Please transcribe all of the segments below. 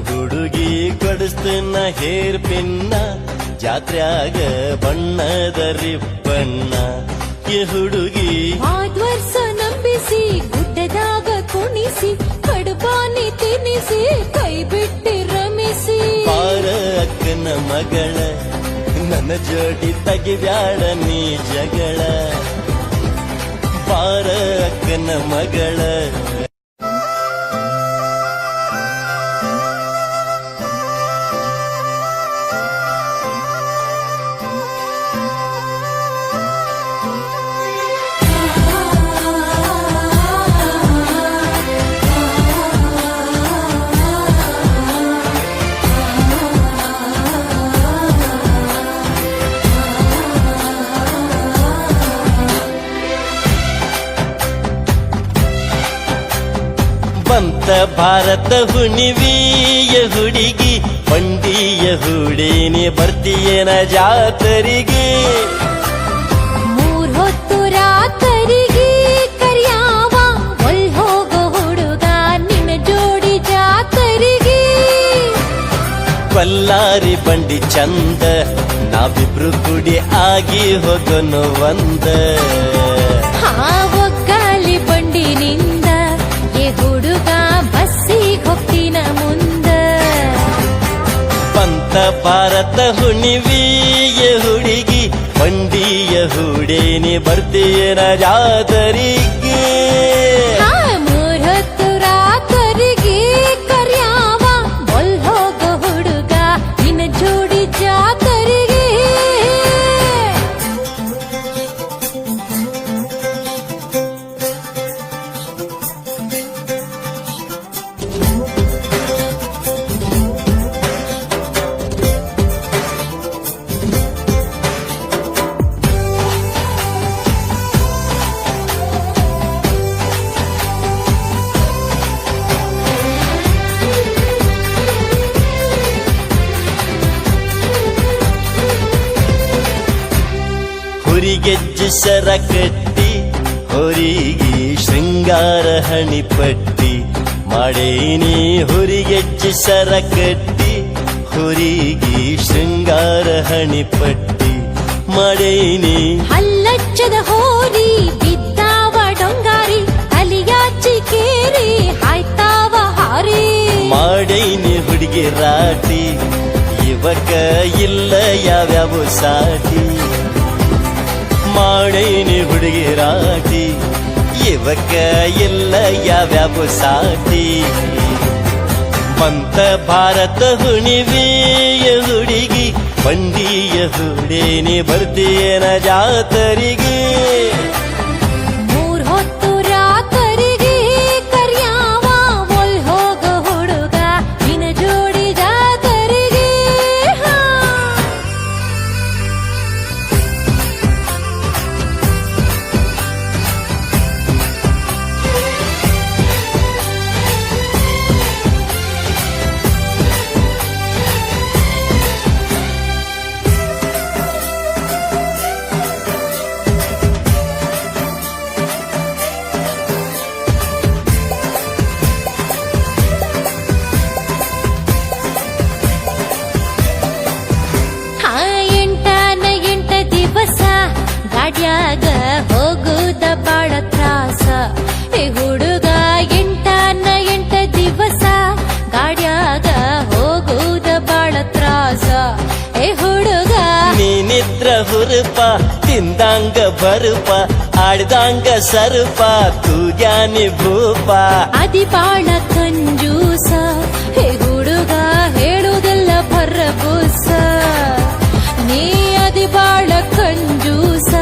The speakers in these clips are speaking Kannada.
ಹುಡುಗಿ ಕೊಡಿಸ್ತನ ಹೇರ್ ಪಿನ್ನ ಜಾತ್ರ್ಯಾಗ ಬಣ್ಣದ ರಿಬ್ಬಣ್ಣ ಹುಡುಗಿ ಆದ್ವರ್ಸ ನಂಬಿಸಿ ಗುಡ್ಡದಾಗ ಕುಣಿಸಿ ಕಡುಬಾನಿ ತಿನ್ನಿಸಿ ಕೈ ಬಿಟ್ಟಿ ರಮಿಸಿ ಬಾರ ಅಕ್ಕನ ಮಗಳ ನನ್ನ ಜೋಡಿ ತೆಗಿಬ್ಯಾಡ ನೀ ಜಗಳ ಬಾರ ಅಕ್ಕನ ಮಗಳ ಬಂತ ಭಾರತ ಹುಣಿವಿಯ ಹುಡುಗಿ ಬಂಡಿಯ ಹುಡೇನೆ ಬರ್ತೀಯನ ಜಾತರಿಗೆ ಮೂರ್ ಹೊತ್ತು ರಾತರಿಗೆ ಕರಿಯಾವ ಒಲ್ ಹೋಗೋ ಹುಡುಗ ನಿನ್ನ ಜೋಡಿ ಜಾತರಿಗೆ ಬಲ್ಲಾರಿ ಬಂಡಿ ಚಂದ ನಾವಿಬ್ರು ಕುಡಿ ಆಗಿ ಹೋಗೋನು ಒಂದ ಒಗ್ಗಾಲಿ ಬಂಡಿನಿಂದ ಹುಡುಗ ಬಸ್ಸಿಗೆ ಹೋಗ್ತೀನ ಮುಂದ ಬಂತ ಭಾರತ ಹುಣಿವಿಯ ಹುಡುಗಿ ಬಂಡಿಯ ಹುಡೇನೆ ಬರ್ತೀಯನ ಜಾತರಿಗೆ ಮೂರ್ ಹೊತ್ತು ರಾತರಿಗೆ ಕರಿಯಾವ ಒಲ್ ಹೋಗೋ ಹುಡುಗ ನಿನ್ನ ಜೋಡಿ ಜಾತರಿಗೆ ಹುರಿಗೆಜ್ಜೆ ಸರ ಕಟ್ಟಿ ಹೊರಿಗೆ ಶೃಂಗಾರ ಹಣಿಪಟ್ಟಿ ಮಾಡೇನಿ ಹುರಿಗೆಜ್ಜೆ ಸರ ಕಟ್ಟಿ ಹೊರಿಗೆ ಶೃಂಗಾರ ಹಣಿಪಟ್ಟಿ ಮಾಡೇನಿ ಹಲ್ಲಚ್ಚದ ಹೋರಿ ಬಿದ್ದಾವ ಡೊಂಗಾರಿ ಅಲಿಯಾಚಿ ಕೇರಿ ಹಾಯ್ತಾವ ಹಾರಿ ಮಾಡೇನಿ ಹುಡುಗಿ ರಾಟಿ ಇವಕ ಇಲ್ಲ ಯಾವ್ಯಾವ ಸಾಟಿ ಮಾಡೇನಿ ಹುಡುಗಿ ರಾಟಿ ಇವಕ್ಕ ಎಲ್ಲ ಯಾವ್ಯಾವ ಸಾಟಿ ಬಂತ ಭಾರತ ಹುಣಿವಿಯ ಹುಡುಗಿ ಬಂಡಿಯ ಹುಡೇನಿ ಬರ್ತೀಯನ ಜಾತರಿಗೆ ಮೂರ್ ಹೊತ್ತು ರಾತರಿಗೆ ಕರಿಯಾವ ಒಲ್ ಹೋಗೋ ಹುಡುಗ ನಿನ್ನ ಜೋಡಿ ಜಾತರಿಗೆ ಗಾಡ್ಯಾಗ ಹೋಗುದ ಬಾಳ ತ್ರಾಸ ಹುಡುಗ 8 ದಿವಸ ಗಾಡ್ಯಾಗ ಹೋಗುದ ಬಾಳ ತ್ರಾಸ ಹುಡುಗ ನೀನಿದ್ರ ಹುರುಪ ತಿಂದಂಗ ಬರುಪ ಆಡ್ದಂಗ ಸರುಪ ತೂಗ್ಯಾನಿ ಭೂಪ ಅದಿ ಬಾಳ ಕಂಜೂಸ ಹುಡುಗ ಹೇಳುದೆಲ್ಲ ಭರಬೂಸ ನೀ ಅದಿ ಬಾಳ ಕಂಜೂಸ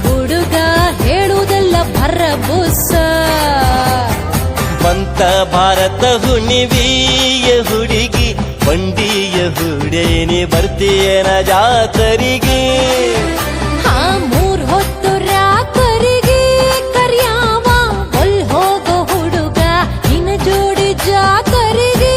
ಹುಡುಗ ಹೇಳುದೆಲ್ಲ ಭರಬೂಸ ಬಂತ ಭಾರತ ಹುಣಿವಿಯ ಹುಡುಗಿ ಬಂಡಿಯ ಹುಡೇನಿ ಬರ್ತೀಯನ ಜಾತರಿಗೆ ಮೂರ್ ಹೊತ್ತು ರಾತರಿಗೆ ಕರಿಯಾವ ಒಲ್ ಹೋಗೋ ಹುಡುಗ ನಿನ್ನ ಜೋಡಿ ಜಾತರಿಗೆ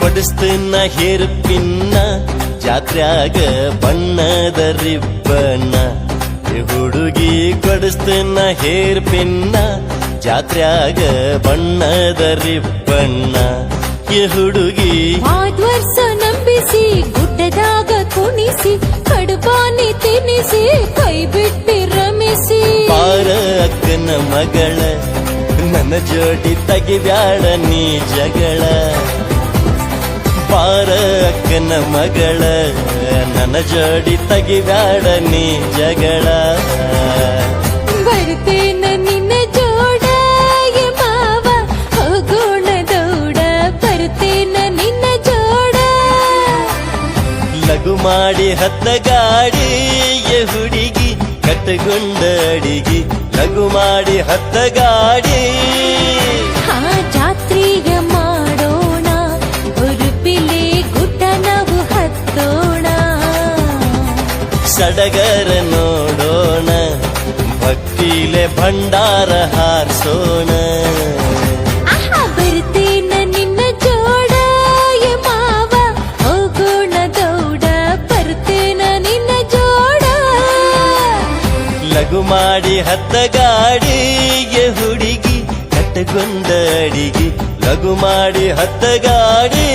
ಕೊಡಿಸ್ತೀನ ಹೇರ್ ಪಿನ್ನ ಜಾತ್ರ್ಯಾಗ ಬಣ್ಣದ ರಿಬ್ಬನ್ನ ಈ ಹುಡುಗಿ ಕೊಡಿಸ್ತೀನ ಹೇರ್ ಪಿನ್ನ ಜಾತ್ರ್ಯಾಗ ಬಣ್ಣದ ರಿಬ್ಬನ್ನ ಈ ಹುಡುಗಿ ಆದ್ವರ್ಸ ನಂಬಿಸಿ ಗುಡ್ಡದಾಗ ಕುಣಿಸಿ ಕಡುಬಾನಿ ತಿನ್ನಿಸಿ ಕೈ ಬಿಟ್ಟಿ ರಮಿಸಿ ಪಾರ ಅಕ್ಕನ ಮಗಳ ನನ್ನ ಜೋಡಿ ತೆಗಿಬ್ಯಾಡ ನೀ ಜಗಳ ಪಾರ ಅಕ್ಕನ ಮಗಳ ನನ್ನ ಜೋಡಿ ತೆಗಿಬ್ಯಾಡ ನೀ ಜಗಳ ಬರ್ತೇನ ನಿನ್ನ ಜೋಡ ಎ ಮಾವ ಹೋಗೋಣ ದೌಡ ಬರ್ತೇನ ನಿನ್ನ ಜೋಡ ಲಘು ಮಾಡಿ ಹತ್ತ ಗಾಡಿ ಎ ಹುಡುಗಿ ಕಟ್ಟಗೊಂಡ ಅಡಿಗಿ ಲಘು ಮಾಡಿ ಹತ್ತ ಗಾಡಿ ಆ ಜಾತ್ರೆಗೆ ಮಾಡೋಣ ಉರುಪಿಲೆ ಗುಡ್ಡ ನಾವು ಹತ್ತೋಣ ಸಡಗರ ನೋಡೋಣ ಭಕ್ತಿಲೆ ಭಂಡಾರ ಹಾರಿಸೋಣ ಆಹಾ ಬರ್ತೇನ ನಿನ್ನ ಜೋಡ ಎ ಮಾವ ಹೋಗೋಣ ದೌಡ ಬರ್ತೇನ ನಿನ್ನ ಜೋಡ ಲಘು ಮಾಡಿ ಹತ್ತ ಗಾಡಿ ಎ ಹುಡುಗಿ ಕಟ್ಟಗೊಂಡ ಅಡಿಗಿ ಲಘು ಮಾಡಿ ಹತ್ತ ಗಾಡಿ